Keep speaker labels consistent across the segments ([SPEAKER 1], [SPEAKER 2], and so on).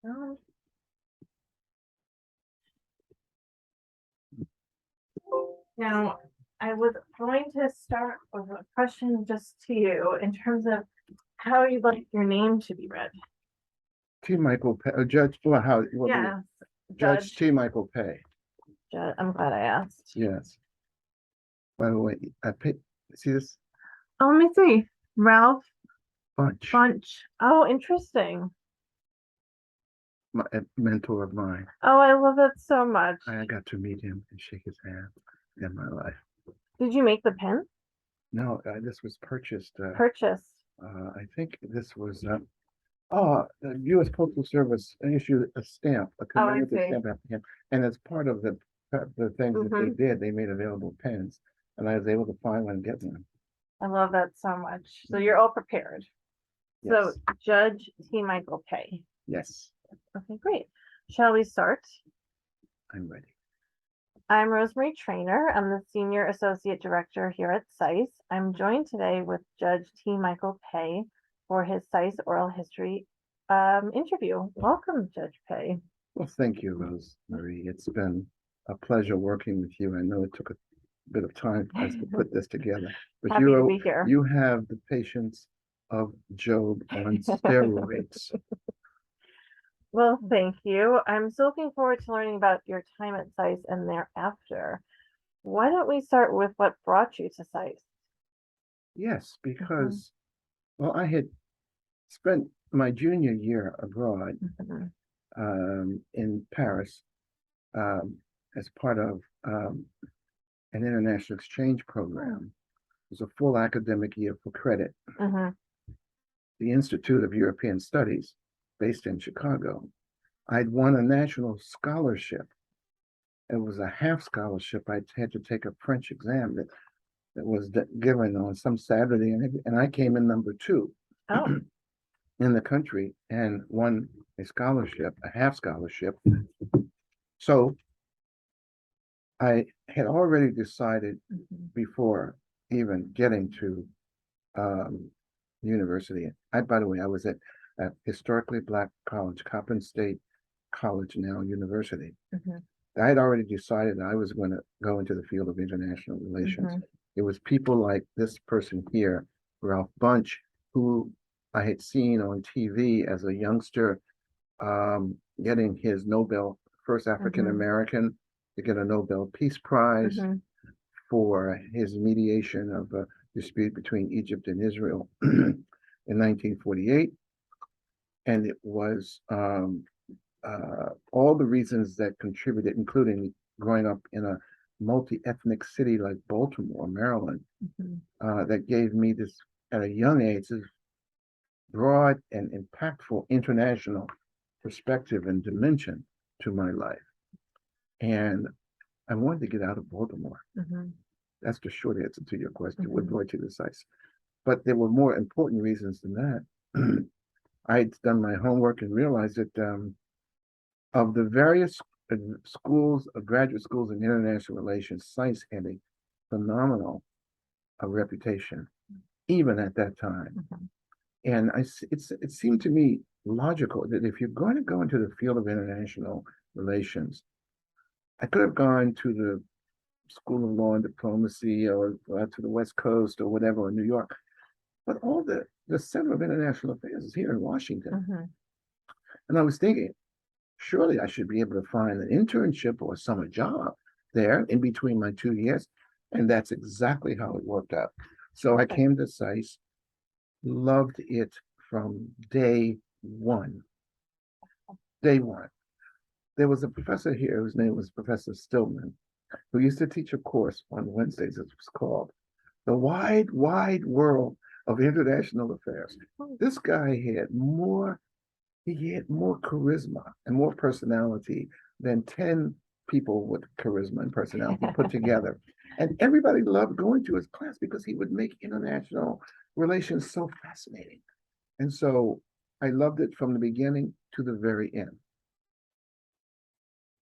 [SPEAKER 1] Um, Now, I was going to start with a question just to you in terms of how you'd like your name to be read.
[SPEAKER 2] T. Michael Peay, Judge, well, how,
[SPEAKER 1] Yes,
[SPEAKER 2] Judge T. Michael Peay,
[SPEAKER 1] I'm glad I asked.
[SPEAKER 2] yes. By the way, see this
[SPEAKER 1] Oh, let me see. Ralph
[SPEAKER 2] bunch,
[SPEAKER 1] Bunch. Oh, interesting.
[SPEAKER 2] a mentor of mine.
[SPEAKER 1] Oh, I love it so much.
[SPEAKER 2] I got to meet him and shake his hand in my life.
[SPEAKER 1] Did you make the pen?
[SPEAKER 2] No, this was purchased.
[SPEAKER 1] Purchased.
[SPEAKER 2] I think this was, the U.S. Postal Service issued a stamp, a commemorative
[SPEAKER 1] see.
[SPEAKER 2] stamp after him. And as part of the things that they did, they made available pens. And I was able to find one and get one.
[SPEAKER 1] I love that so much. So you're all prepared. So
[SPEAKER 2] Yes.
[SPEAKER 1] Judge T. Michael Peay.
[SPEAKER 2] Yes,
[SPEAKER 1] Okay, great. Shall we start?
[SPEAKER 2] I'm ready.
[SPEAKER 1] I'm Rosemary Trainer. I'm the Senior Associate Director here at SAIS. I'm joined today with Judge T. Michael Peay for his SAIS oral history interview. Welcome, Judge Peay.
[SPEAKER 2] Well, thank you, Rosemary. It's been a pleasure working with you. I know it took a bit of time for us to put this together, but
[SPEAKER 1] Happy to be here.
[SPEAKER 2] you have the patience of Job on steroids.
[SPEAKER 1] Well, thank you. I'm so looking forward to learning about your time at SAIS and thereafter. Why don't we start with what brought you to SAIS?
[SPEAKER 2] Yes, because, well, I had spent my junior year abroad in Paris as part of an international exchange program. It was a full academic year for credit. The Institute of European Studies, based in Chicago. I'd won a national scholarship. It was a half scholarship. I had to take a French exam that was given on some Saturday, and I came in number 2 in the country and won a scholarship, a half scholarship. So I had already decided before even getting to university. By the way, I was at historically Black college, Coppin State College, now University. I had already decided that I was going to go into the field of international relations. It was people like this person here, Ralph Bunch, who I had seen on TV as a youngster, getting his Nobel, first African American to get a Nobel Peace Prize for his mediation of a dispute between Egypt and Israel in 1948. And it was all the reasons that contributed, including growing up in a multi-ethnic city like Baltimore, Maryland, that gave me this, at a young age, this broad and impactful international perspective and dimension to my life. And I wanted to get out of Baltimore. That's the short answer to your question. What brought you to SAIS? But there were more important reasons than that. I had done my homework and realized that of the various schools, graduate schools in international relations, SAIS had a phenomenal reputation, even at that time. And it seemed to me logical that if you're going to go into the field of international relations, I could have gone to the School of Law and Diplomacy or to the West Coast or whatever, or New York. But all the Center of International Affairs is here in Washington. And I was thinking, surely I should be able to find an internship or a summer job there in between my 2 years. And that's exactly how it worked out. So I came to SAIS, loved it from day one. Day one. There was a professor here whose name was Professor Stillman, who used to teach a course on Wednesdays, it was called The Wide, Wide World of International Affairs. This guy had more charisma and more personality than 10 people with charisma and personality put together. And everybody loved going to his class because he would make international relations so fascinating. And so I loved it from the beginning to the very end.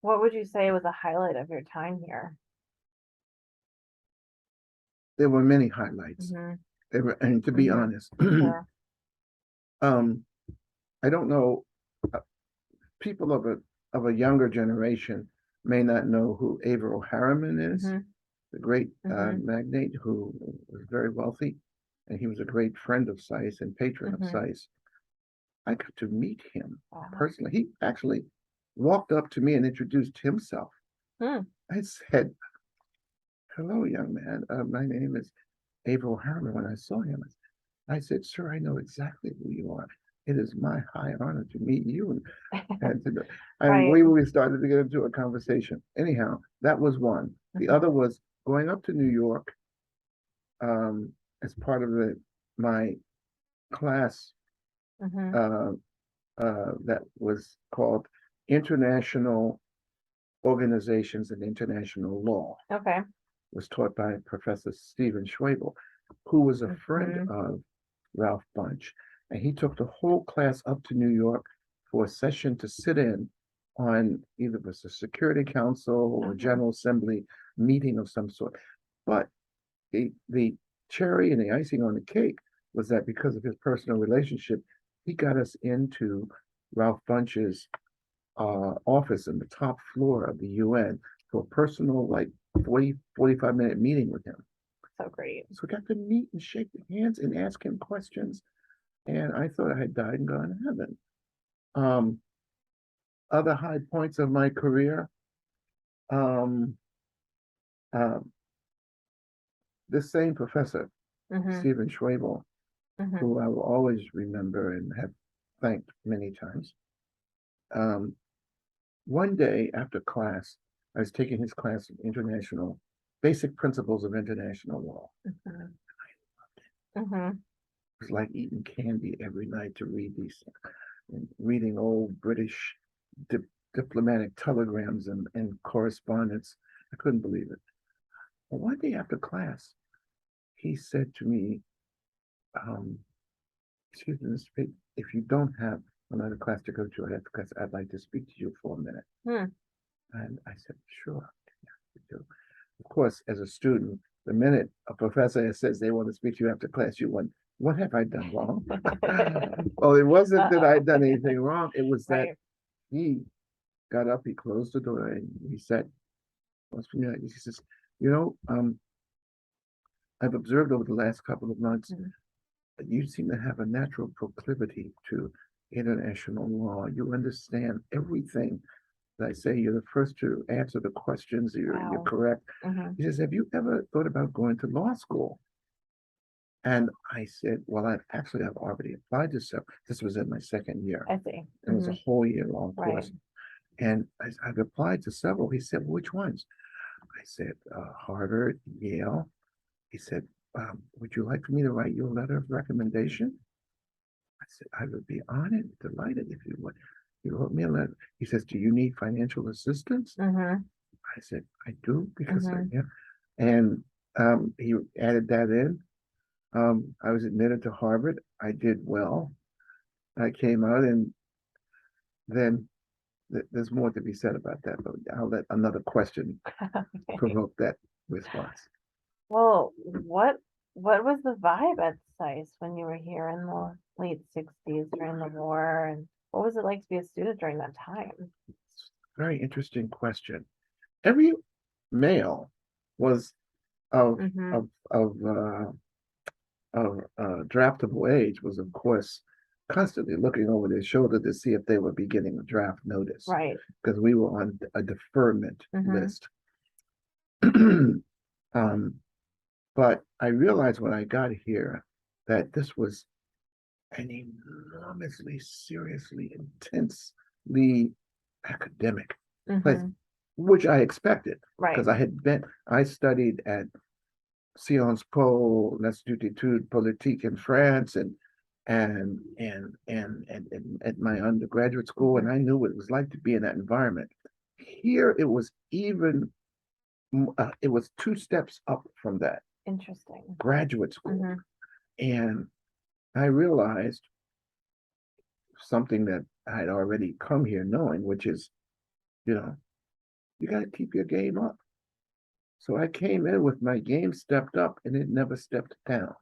[SPEAKER 1] What would you say was a highlight of your time here?
[SPEAKER 2] There were many highlights. And to be honest, I don't know. people of a younger generation may not know who Averill Harriman is, the great magnate who was very wealthy, and he was a great friend of SAIS and patron of SAIS. I got to meet him personally. He actually walked up to me and introduced himself. I said, "Hello, young man. My name is Averill Harriman." When I saw him, I said, "Sir, I know exactly who you are. It is my high honor to meet you." And we started to get into a conversation. Anyhow, that was one. The other was going up to New York as part of my class that was called International Organizations and International Law.
[SPEAKER 1] Okay.
[SPEAKER 2] Was taught by Professor Stephen Schwabel, who was a friend of Ralph Bunche. And he took the whole class up to New York for a session to sit in on either it was a Security Council or General Assembly meeting of some sort. But the cherry and the icing on the cake was that because of his personal relationship, he got us into Ralph Bunche's office in the top floor of the UN for a personal, like 45-minute meeting with him.
[SPEAKER 1] So great.
[SPEAKER 2] So we got to meet and shake hands and ask him questions. And I thought I had died and gone to heaven. Other high points of my career. This same professor, Stephen Schwabel, who I will always remember and have thanked many times. One day after class, I was taking his class of international, basic principles of international law. I loved it. It was like eating candy every night to read these things, and reading old British diplomatic telegrams and correspondence. I couldn't believe it. Well, one day after class, he said to me, "Excuse me, Mr. Peay, if you don't have another class to go to, I'd like to speak to you for a minute." And I said, "Sure." Of course, as a student, the minute a professor says they want to speak to you after class, you want, what have I done wrong? Well, it wasn't that I'd done anything wrong. It was that he got up, he closed the door, and he said, he says, I've observed over the last couple of months that you seem to have a natural proclivity to international law. You understand everything that I say. You're the first to answer the questions. You're correct." He says, "Have you ever thought about going to law school?" And I said, "Well, I've already applied to several." This was in my second year.
[SPEAKER 1] I see.
[SPEAKER 2] It was a whole year long course. And I've applied to several. He said, "Well, which ones?" I said, "Harvard, Yale." He said, "Would you like for me to write you a letter of recommendation?" I said, "I would be honored, delighted if you would." He wrote me a letter. He says, "Do you need financial assistance?" I said, "I do," because and he added that in. I was admitted to Harvard. I did well. I came out, and then there's more to be said about that, but I'll let another question provoke that response.
[SPEAKER 1] Well, what was the vibe at SAIS when you were here in the late 60s during the war, and what was it like to be a student during that time?
[SPEAKER 2] Very interesting question. Every male was of draftable age was, of course, constantly looking over their shoulder to see if they would be getting a draft notice.
[SPEAKER 1] Right.
[SPEAKER 2] Because we were on a deferment list. But I realized when I got here that this was an enormously, seriously, intensely academic place, which I expected. Because I studied at Sciences Po, l'Institut d'études politiques in France, and at my undergraduate school, and I knew what it was like to be in that environment. Here, it was even, it was 2 steps up from that.
[SPEAKER 1] Interesting.
[SPEAKER 2] Graduate school. And I realized something that I had already come here knowing, which is, you got to keep your game up. So I came in with my game stepped up, and it never stepped down.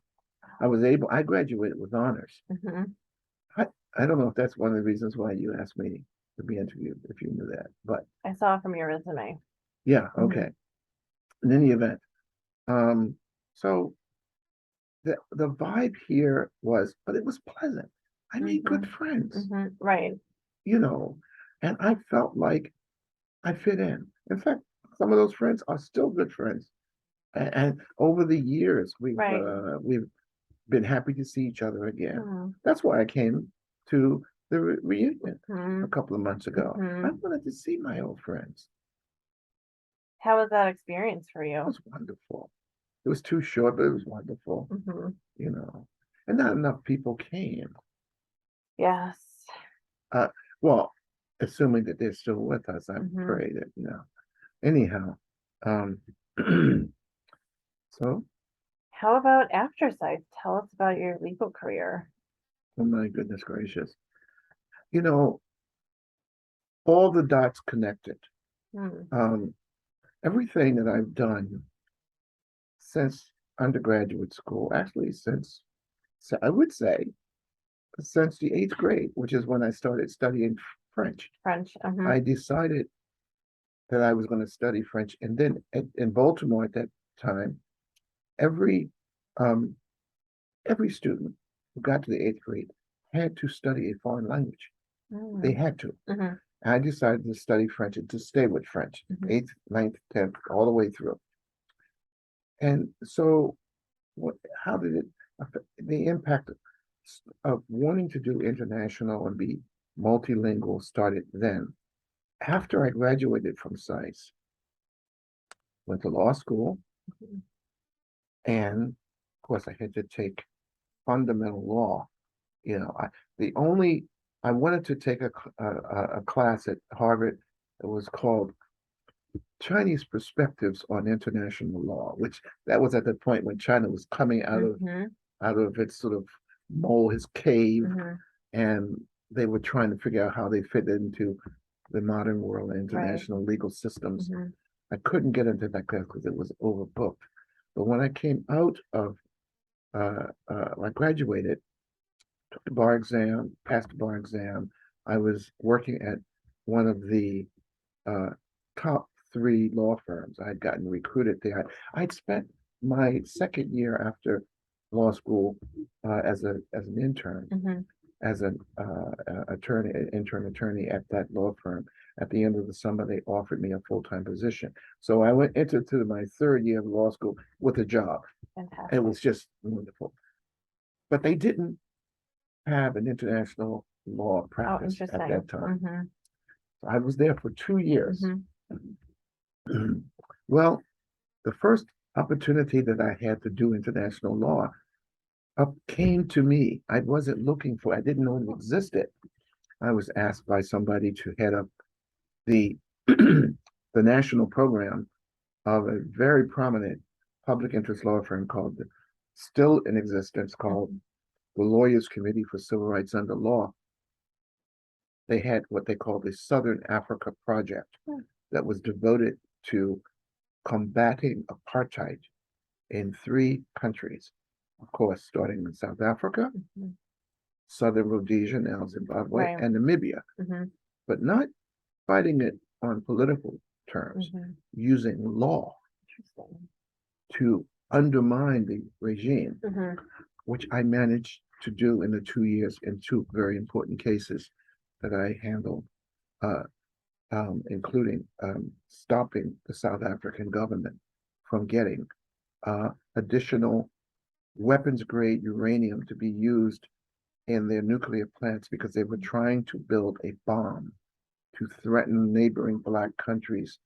[SPEAKER 2] I graduated with honors. I don't know if that's one of the reasons why you asked me to be interviewed, if you knew that. But
[SPEAKER 1] I saw it from your resume.
[SPEAKER 2] yeah,
[SPEAKER 1] Mhm.
[SPEAKER 2] okay. In any event, so the vibe here was, but it was pleasant. I made good friends,
[SPEAKER 1] Right.
[SPEAKER 2] you know, and I felt like I fit in. In fact, some of those friends are still good friends. And over the years,
[SPEAKER 1] Right.
[SPEAKER 2] we've been happy to see each other again.
[SPEAKER 1] Mhm.
[SPEAKER 2] That's why I came to the reunion a
[SPEAKER 1] Mhm.
[SPEAKER 2] couple of months ago. I
[SPEAKER 1] Mhm.
[SPEAKER 2] wanted to see my old friends.
[SPEAKER 1] How was that experience for
[SPEAKER 2] It
[SPEAKER 1] you?
[SPEAKER 2] was wonderful. It was too short, but it was wonderful,
[SPEAKER 1] Mhm.
[SPEAKER 2] you know. And not enough people came.
[SPEAKER 1] Yes.
[SPEAKER 2] Uh, well, assuming that they're still with us, I
[SPEAKER 1] Mhm.
[SPEAKER 2] pray that, Anyhow, um, so,
[SPEAKER 1] How about after SAIS? Tell us about your legal career.
[SPEAKER 2] oh my goodness gracious. You know, all the dots connected.
[SPEAKER 1] Hmm.
[SPEAKER 2] Um, Everything that I've done since undergraduate school, actually since, so I would say, since the eighth grade, which is when I started studying French.
[SPEAKER 1] French.
[SPEAKER 2] I decided that I was going to study French. And then in Baltimore at that time, every um, every student who got to the eighth grade had to study a foreign language. They had to.
[SPEAKER 1] Mhm.
[SPEAKER 2] I decided to study French and to stay with French, eighth, ninth, 10th, all the way through. And so, how did it affect the impact of wanting to do international and be multilingual started then. After I graduated from SAIS, went to law school,
[SPEAKER 1] Mhm.
[SPEAKER 2] and of course I had to take fundamental law. The only I wanted to take a class at Harvard that was called Chinese Perspectives on International Law, which that was at the point when China was coming out of its sort of mole, his cave, and they were trying to figure out how they fit into the modern world and
[SPEAKER 1] Right.
[SPEAKER 2] international legal systems.
[SPEAKER 1] Mhm.
[SPEAKER 2] I couldn't get into that class because it was overbooked. But when I came out of, I graduated, took the bar exam, passed the bar exam. I was working at one of the uh, top three law firms. I had gotten recruited there. I'd spent my second year after law school as an intern, as an intern attorney at that law firm. At the end of the summer, they offered me a full-time position. So I went into my third year of law school with a job.
[SPEAKER 1] Fantastic.
[SPEAKER 2] It was just wonderful. But they didn't have an international law practice at
[SPEAKER 1] interesting.
[SPEAKER 2] that time. So I was there for 2 years. Well, the first opportunity that I had to do international law came to me. I wasn't looking for, I didn't know it existed. I was asked by somebody to head up the the national program of a very prominent public interest law firm still in existence, called the Lawyers Committee for Civil Rights Under Law. They had what they called the Southern Africa Project that was devoted to combating apartheid in three countries. Of course, starting in South Africa, Southern Rhodesia, now Zimbabwe,
[SPEAKER 1] Right.
[SPEAKER 2] and Namibia, but not fighting it on political terms, using law to undermine the regime, which I managed to do in the 2 years in two very important cases that I handled, including stopping the South African government from getting additional weapons grade uranium to be used in their nuclear plants because they were trying to build a bomb to threaten neighboring Black countries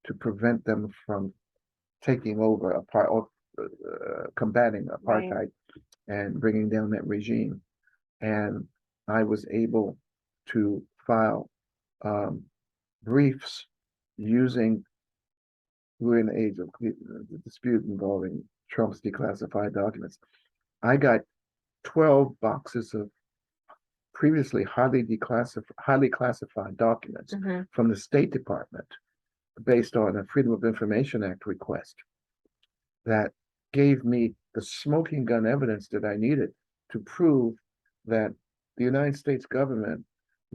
[SPEAKER 2] to prevent them from taking over or combating apartheid and bringing down that regime. And I was able to file briefs using, we're in the age of the dispute involving Trump's declassified documents. I got 12 boxes of previously highly classified documents from the State Department based on a Freedom of Information Act request that gave me the smoking gun evidence that I needed to prove that the United States government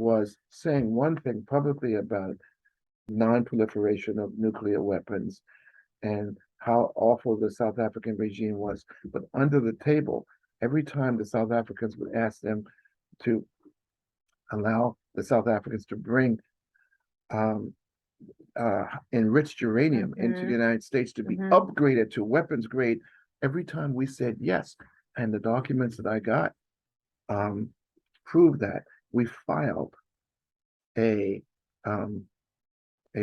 [SPEAKER 2] was saying one thing publicly about non-proliferation of nuclear weapons and how awful the South African regime was. But under the table, every time the South Africans would ask them to allow the South Africans to bring um, enriched uranium into the United States to be upgraded to weapons grade, every time we said yes. And the documents that I got proved that. We filed a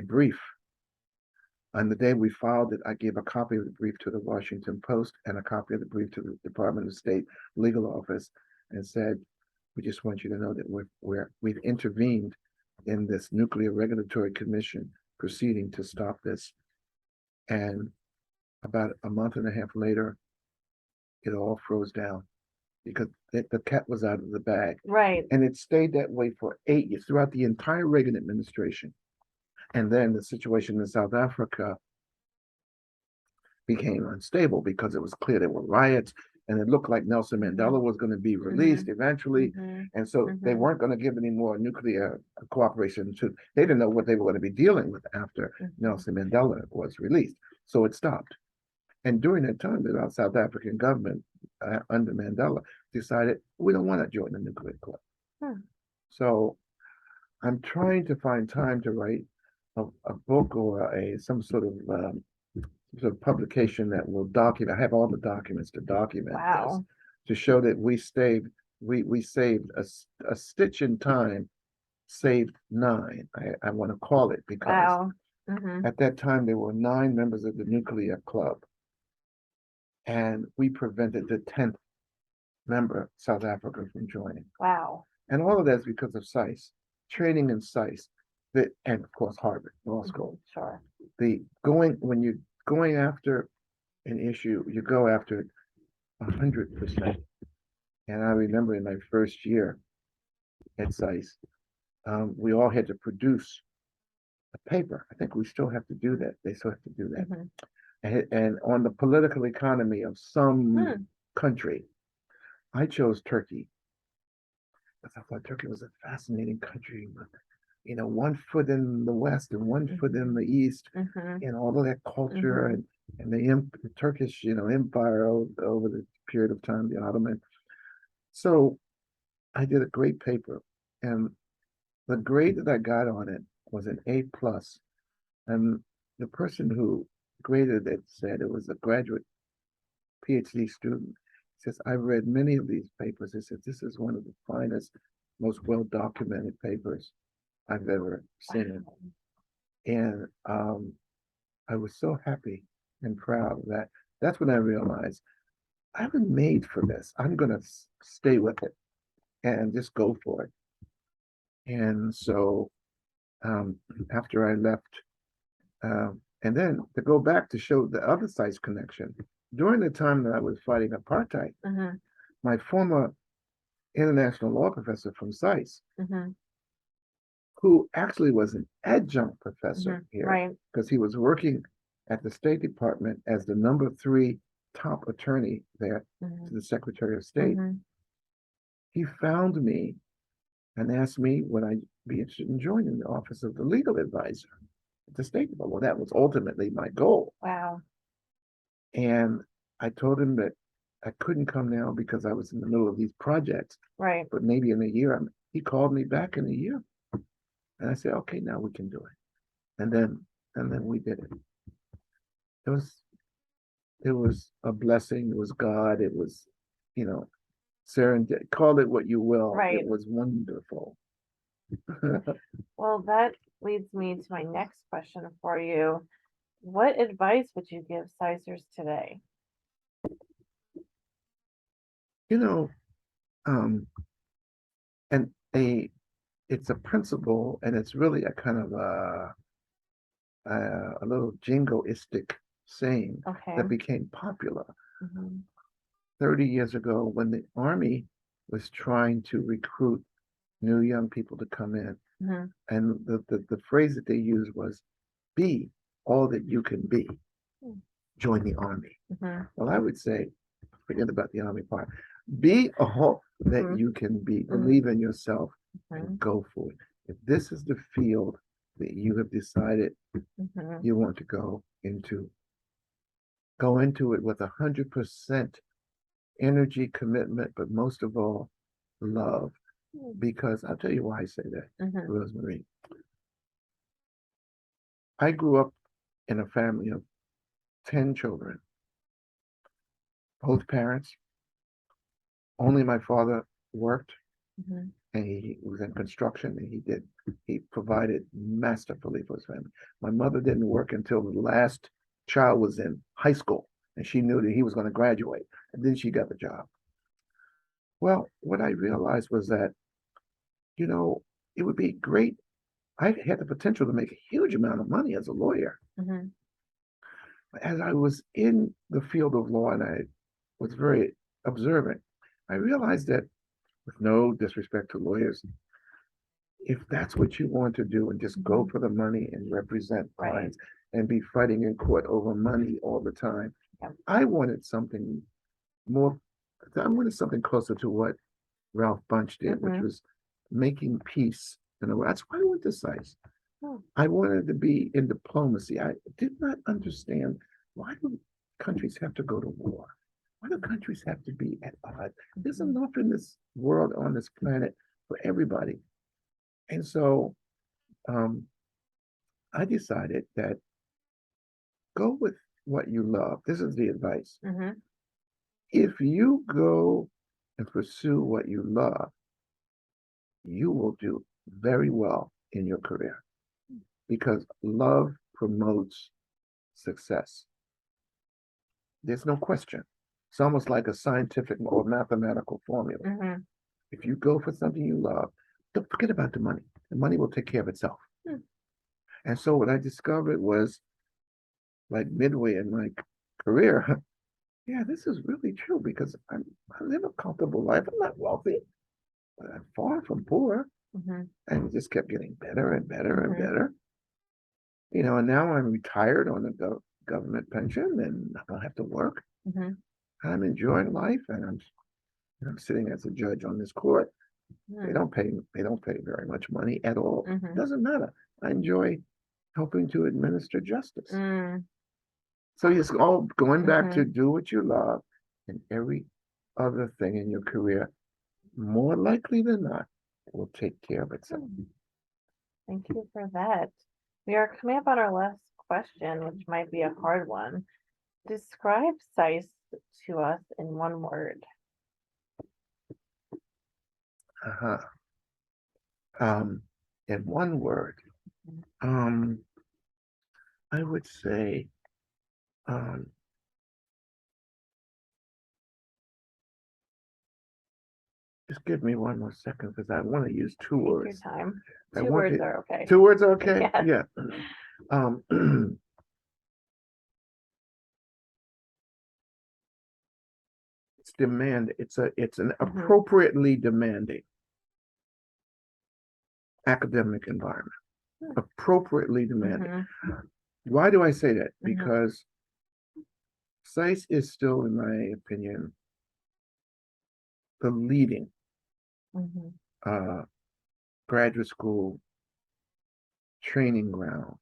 [SPEAKER 2] brief. On the day we filed it, I gave a copy of the brief to the Washington Post and a copy of the brief to the Department of State legal office and said, we just want you to know that we've intervened in this Nuclear Regulatory Commission proceeding to stop this. And about a month and a half later, it all froze down because the cat was out of the bag.
[SPEAKER 1] Right.
[SPEAKER 2] And it stayed that way for 8 years throughout the entire Reagan administration. And then the situation in South Africa became unstable because it was clear there were riots and it looked like Nelson Mandela was going to be released eventually. And so they weren't going to give any more nuclear cooperation to, they didn't know what they were going to be dealing with after Nelson Mandela was released. So it stopped. And during that time, the South African government under Mandela decided, we don't want to join the nuclear club. So I'm trying to find time to write a book or some sort of publication that will document. I have all the documents to document this, to show that we saved a stitch in time, saved 9. I want to call it because at that time there were 9 members of the nuclear club, and we prevented the 10th member, South Africa, from joining. And all of that is because of SAIS, training in SAIS. And of course Harvard Law School. When you're going after an issue, you go after it 100%. And I remember in my first year at SAIS, we all had to produce a paper. I think we still have to do that. They still have to do that. And on the political economy of some country, I chose Turkey because I thought Turkey was a fascinating country. You know, one foot in the West and one foot in the East, and all of that culture and the Turkish, empire over the period of time, the Ottoman. So I did a great paper, and the grade that I got on it was an A+. And the person who graded it said it was a graduate PhD student. He says, I've read many of these papers. He said, this is one of the finest, most well-documented papers I've ever seen. And I was so happy and proud of that. That's when I realized I was made for this. I'm going to stay with it and just go for it. And so after I left, and then to go back to show the other SAIS connection, during the time that I was fighting apartheid, my former international law professor from SAIS, who actually was an adjunct professor here, because he was working at the State Department as the number 3 top attorney there to the Secretary of State. He found me and asked me would I be interested in joining the office of the legal advisor at the State Department. Well, that was ultimately my goal. And I told him that I couldn't come now because I was in the middle of these projects. But maybe in a year. He called me back in a year. And I said, okay, now we can do it. And then we did it. It was a blessing. It was God. It was, serendipity. Call it what you will. It was wonderful.
[SPEAKER 1] Well, that leads me to my next question for you. What advice would you give SAISers today?
[SPEAKER 2] And it's a principle, and it's really a kind of a little jingoistic saying that became popular 30 years ago when the Army was trying to recruit new young people to come in. And the phrase that they used was, be all that you can be. Join the Army. Well, I would say, forget about the Army part. Be all that you can be. Believe in yourself and go for it. If this is the field that you have decided you want to go into it with 100% energy, commitment, but most of all, love. Because I'll tell you why I say that, Rosemary. I grew up in a family of 10 children, both parents. Only my father worked, and he was in construction, and he provided masterfully for his family. My mother didn't work until the last child was in high school, and she knew that he was going to graduate, and then she got the job. Well, what I realized was that, it would be great. I had the potential to make a huge amount of money as a lawyer. As I was in the field of law and I was very observant, I realized that, with no disrespect to lawyers, if that's what you want to do and just go for the money and represent clients and be fighting in court over money all the time, I wanted something more. I wanted something closer to what Ralph Bunche did, which was making peace. That's why I went to SAIS. I wanted to be in diplomacy. I did not understand, why do countries have to go to war? Why do countries have to be at odds? There's enough in this world, on this planet, for everybody. And so I decided that go with what you love. This is the advice. If you go and pursue what you love, you will do very well in your career, because love promotes success. There's no question. It's almost like a scientific or mathematical formula. If you go for something you love, don't forget about the money. The money will take care of itself. And so what I discovered was, like midway in my career, yeah, this is really true, because I live a comfortable life. I'm not wealthy, but I'm far from poor. And it just kept getting better and better and better. And now I'm retired on a government pension, and I don't have to work. I'm enjoying life, and I'm sitting as a judge on this court. They don't pay very much money at all. It doesn't matter. I enjoy helping to administer justice. So it's all going back to do what you love, and every other thing in your career, more likely than not, will take care of itself.
[SPEAKER 1] Thank you for that. We are coming up on our last question, which might be a hard one. Describe SAIS to us in one word.
[SPEAKER 2] In one word, I would say, just give me one more second, because I want to use two words.
[SPEAKER 1] Take your time.
[SPEAKER 2] Two
[SPEAKER 1] words are okay.
[SPEAKER 2] 2 words are okay?
[SPEAKER 1] Yes.
[SPEAKER 2] Yeah. It's demand. It's an appropriately demanding academic environment. Appropriately demanding. Why do I say that? Because SAIS is still, in my opinion, the leading graduate school training ground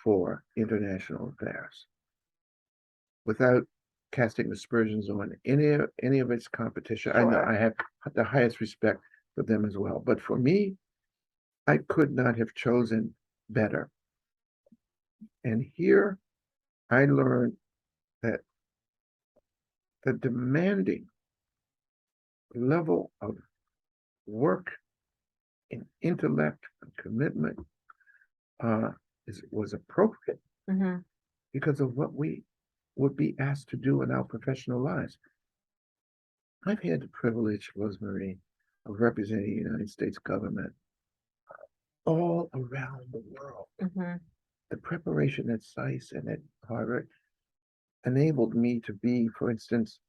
[SPEAKER 2] for international affairs, without casting aspersions on any of its competition. I know I have the highest respect for them as well, but for me, I could not have chosen better. And here I learned that the demanding level of work and intellect and commitment was appropriate because of what we would be asked to do in our professional lives. I've had the privilege, Rosemary, of representing the United States government all around the world. The preparation at SAIS and at Harvard enabled me to be, for instance,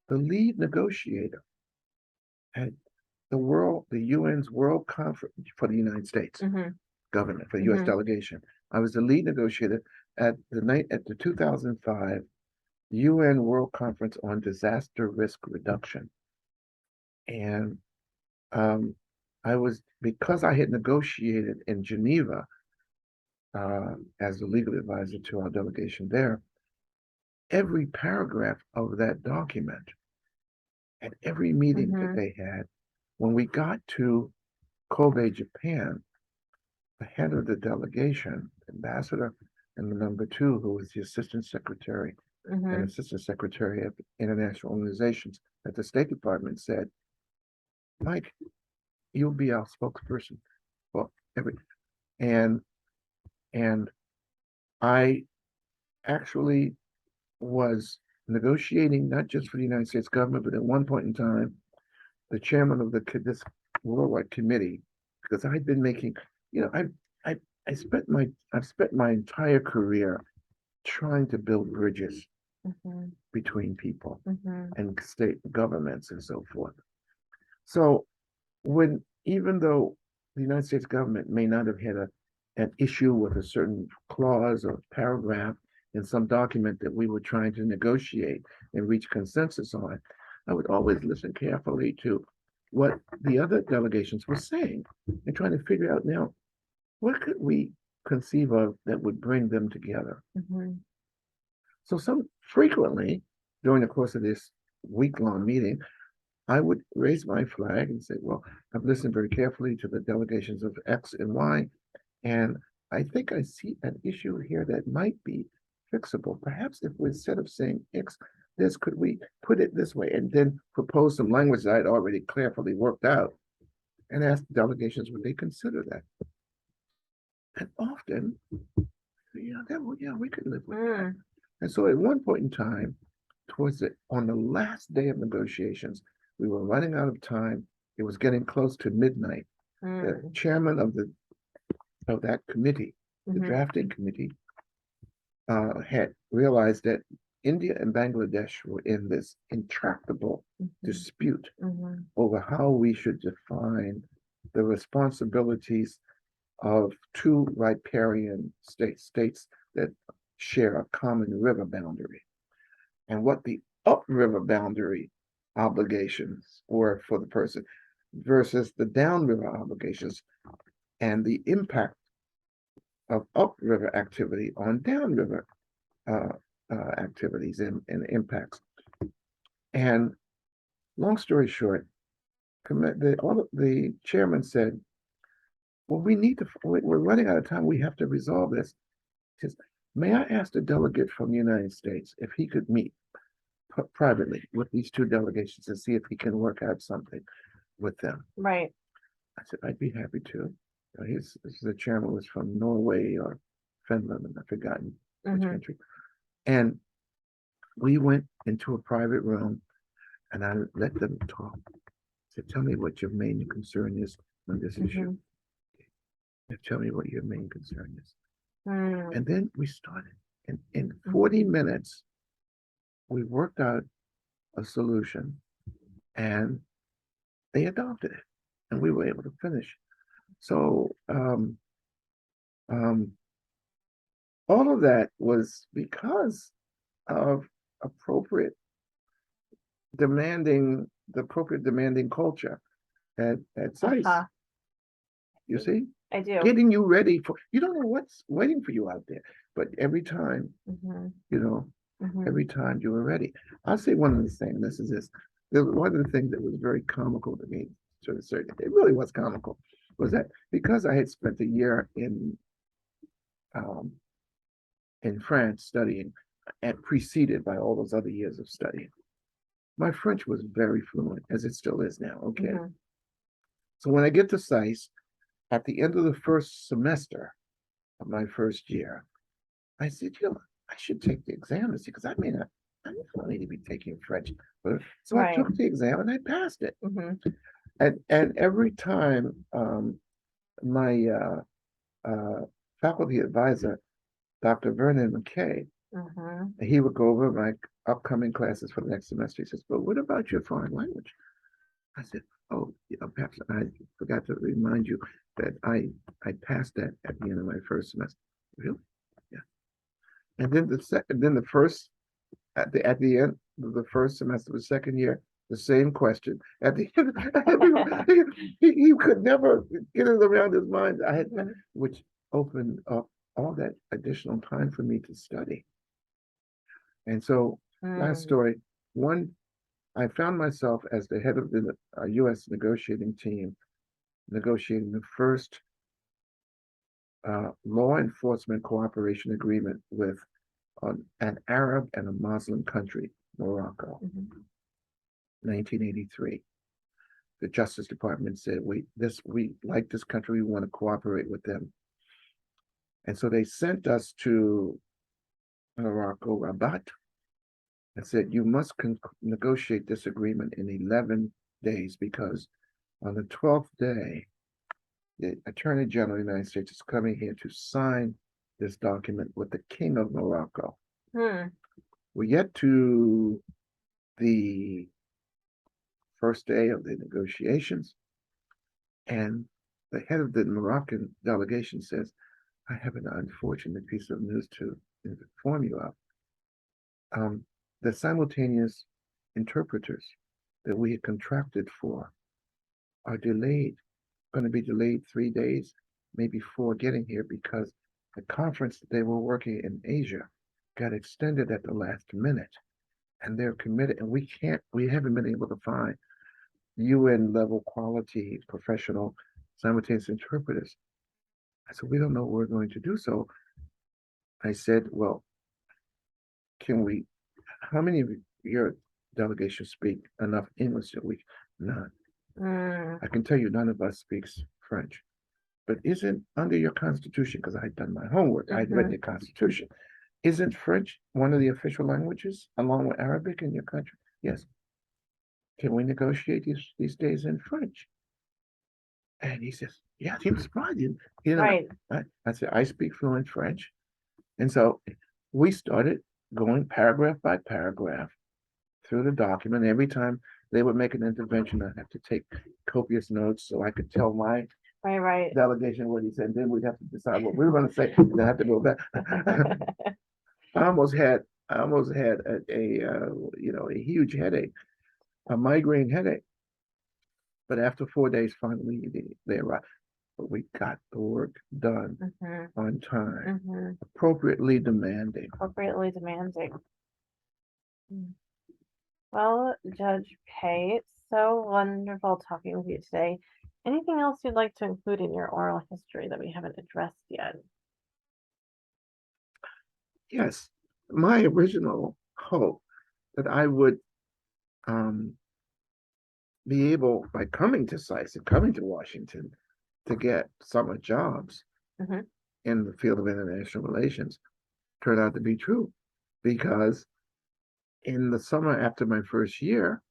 [SPEAKER 2] the lead negotiator at the UN's World Conference for the United States government, for the U.S. delegation. I was the lead negotiator at the 2005 UN World Conference on Disaster Risk Reduction. And I because I had negotiated in Geneva as the legal advisor to our delegation there, every paragraph of that document at every meeting that they had, when we got to Kobe, Japan, the head of the delegation, ambassador, and the number two, who was the assistant secretary and assistant secretary of international organizations at the State Department, said, Mike, you'll be our spokesperson for every, and I actually was negotiating not just for the United States government, but at one point in time, the chairman of this worldwide committee, because I'd been making, I I've spent my entire career trying to build bridges between people and state governments and so forth. So even though the United States government may not have had an issue with a certain clause or paragraph in some document that we were trying to negotiate and reach consensus on, I would always listen carefully to what the other delegations were saying and trying to figure out now, what could we conceive of that would bring them together? So frequently during the course of this week-long meeting, I would raise my flag and say, well, I've listened very carefully to the delegations of X and Y, and I think I see an issue here that might be fixable. Perhaps if instead of saying X, could we put it this way, and then propose some language that I'd already carefully worked out and ask the delegations would they consider that. And often, we could live with that. And so at one point in time, on the last day of negotiations, we were running out of time. It was getting close to midnight. The chairman of that committee, the drafting committee, had realized that India and Bangladesh were in this intractable dispute over how we should define the responsibilities of two riparian states that share a common river boundary, and what the upriver boundary obligations were for the person versus the downriver obligations and the impact of upriver activity on downriver activities and impacts. And long story short, the chairman said, well, we're running out of time. We have to resolve this. He says, may I ask the delegate from the United States if he could meet privately with these two delegations and see if he can work out something with them?
[SPEAKER 1] Right.
[SPEAKER 2] I said, I'd be happy to. The chairman was from Norway or Finland, and I've forgotten which country. And we went into a private room and I let them talk. I said, tell me what your main concern is on this issue. Tell me what your main concern is. And then we started. And in 40 minutes, we worked out a solution and they adopted it. And we were able to finish. So all of that was because of appropriate demanding culture at SAIS. You see?
[SPEAKER 1] I do.
[SPEAKER 2] Getting you ready you don't know what's waiting for you out there, but every time, every time you were ready. I'll say one of the things, one of the things that was very comical to me, to a certain, it really was comical, was that because I had spent a year in France studying, and preceded by all those other years of studying, my French was very fluent, as it still is now, okay? So when I get to SAIS, at the end of the first semester of my first year, I said, I should take the exam to see, because I don't need to be taking French. So I took the exam and I passed it. And every time my faculty advisor, Dr. Vernon McKay, he would go over my upcoming classes for the next semester. He says, but what about your foreign language? I said, oh, perhaps I forgot to remind you that I passed that at the end of my first semester. Really? Yeah. And then at the end of the first semester of the second year, the same question. At the end, he could never get it around his mind. Which opened up all that additional time for me to study. And so, last story, one, I found myself as the head of the U.S. negotiating team, negotiating the first law enforcement cooperation agreement with an Arab and a Muslim country, Morocco, 1983. The Justice Department said, we like this country, we want to cooperate with them. And so they sent us to Morocco, Rabat, and said, you must negotiate this agreement in 11 days, because on the 12th day, the Attorney General of the United States is coming here to sign this document with the King of Morocco. We get to the first day of the negotiations, and the head of the Moroccan delegation says, I have an unfortunate piece of news to inform you of. The simultaneous interpreters that we had contracted for are delayed, going to be delayed 3 days, maybe 4 getting here, because the conference that they were working in Asia got extended at the last minute, and they're committed, and we haven't been able to find UN level quality professional simultaneous interpreters. I said, we don't know what we're going to do. So I said, well, how many of your delegation speak enough English that we? None. I can tell you none of us speaks French. But isn't, under your constitution, because I had done my homework, I had read the constitution, isn't French one of the official languages along with Arabic in your country? Yes. Can we negotiate these days in French? And he says, yeah, he was surprised.
[SPEAKER 1] Right.
[SPEAKER 2] I said, I speak fluent French. And so we started going paragraph by paragraph through the document. Every time they would make an intervention, I'd have to take copious notes so I could tell my delegation what he said. And then we'd have to decide what we were going to say, and then have to go back. I almost had a huge headache, a migraine headache. But after 4 days, finally they arrived. But we got the work done on time, appropriately demanding.
[SPEAKER 1] Appropriately demanding. Well, Judge Peay, it's so wonderful talking with you today. Anything else you'd like to include in your oral history that we haven't addressed yet?
[SPEAKER 2] Yes, my original hope that I would be able, by coming to SAIS and coming to Washington, to get summer jobs in the field of international relations, turned out to be true, because in the summer after my first year,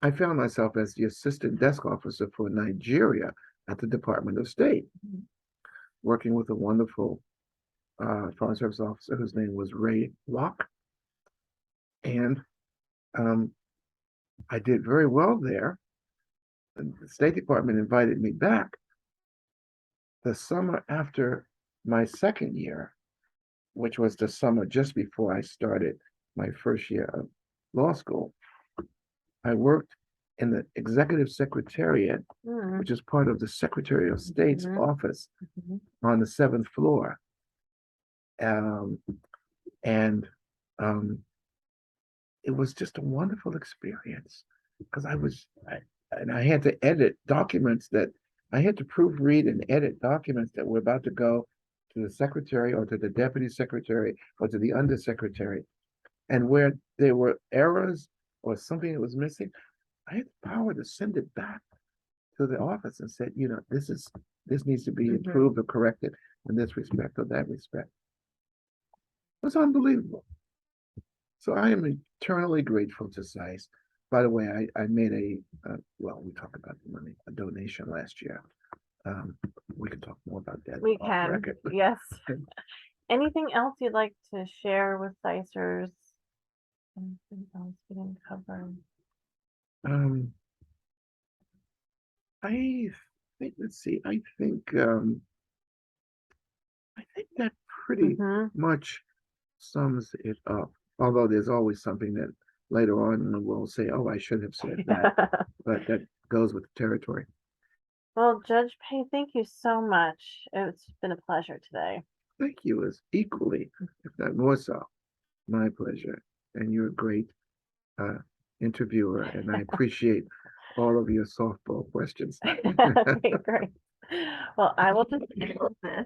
[SPEAKER 2] I found myself as the assistant desk officer for Nigeria at the Department of State, working with a wonderful Foreign Service officer whose name was Ray Locke. And I did very well there. The State Department invited me back the summer after my second year, which was the summer just before I started my first year of law school. I worked in the executive secretariat, which is part of the Secretary of State's office on the 7th floor. It was just a wonderful experience, because I had to edit documents that I had to proofread and edit documents that were about to go to the secretary or to the deputy secretary or to the undersecretary. And where there were errors or something that was missing, I had the power to send it back to the office and said, this needs to be improved or corrected in this respect or that respect. It was unbelievable. So I am eternally grateful to SAIS. By the way, I made we talked about the money, a donation last year. We can talk more about that.
[SPEAKER 1] We can, yes. Anything else you'd like to share with SAISers? Anything else we didn't cover?
[SPEAKER 2] I think, let's see, I think that pretty much sums it up. Although there's always something that later on and we'll say, oh, I should have said that, but that goes with the territory.
[SPEAKER 1] Well, Judge Peay, thank you so much. It's been a pleasure today.
[SPEAKER 2] Thank you is equally, if not more so, my pleasure. And you're a great interviewer, and I appreciate all of your softball questions.
[SPEAKER 1] Okay, great. Well, I will just end this.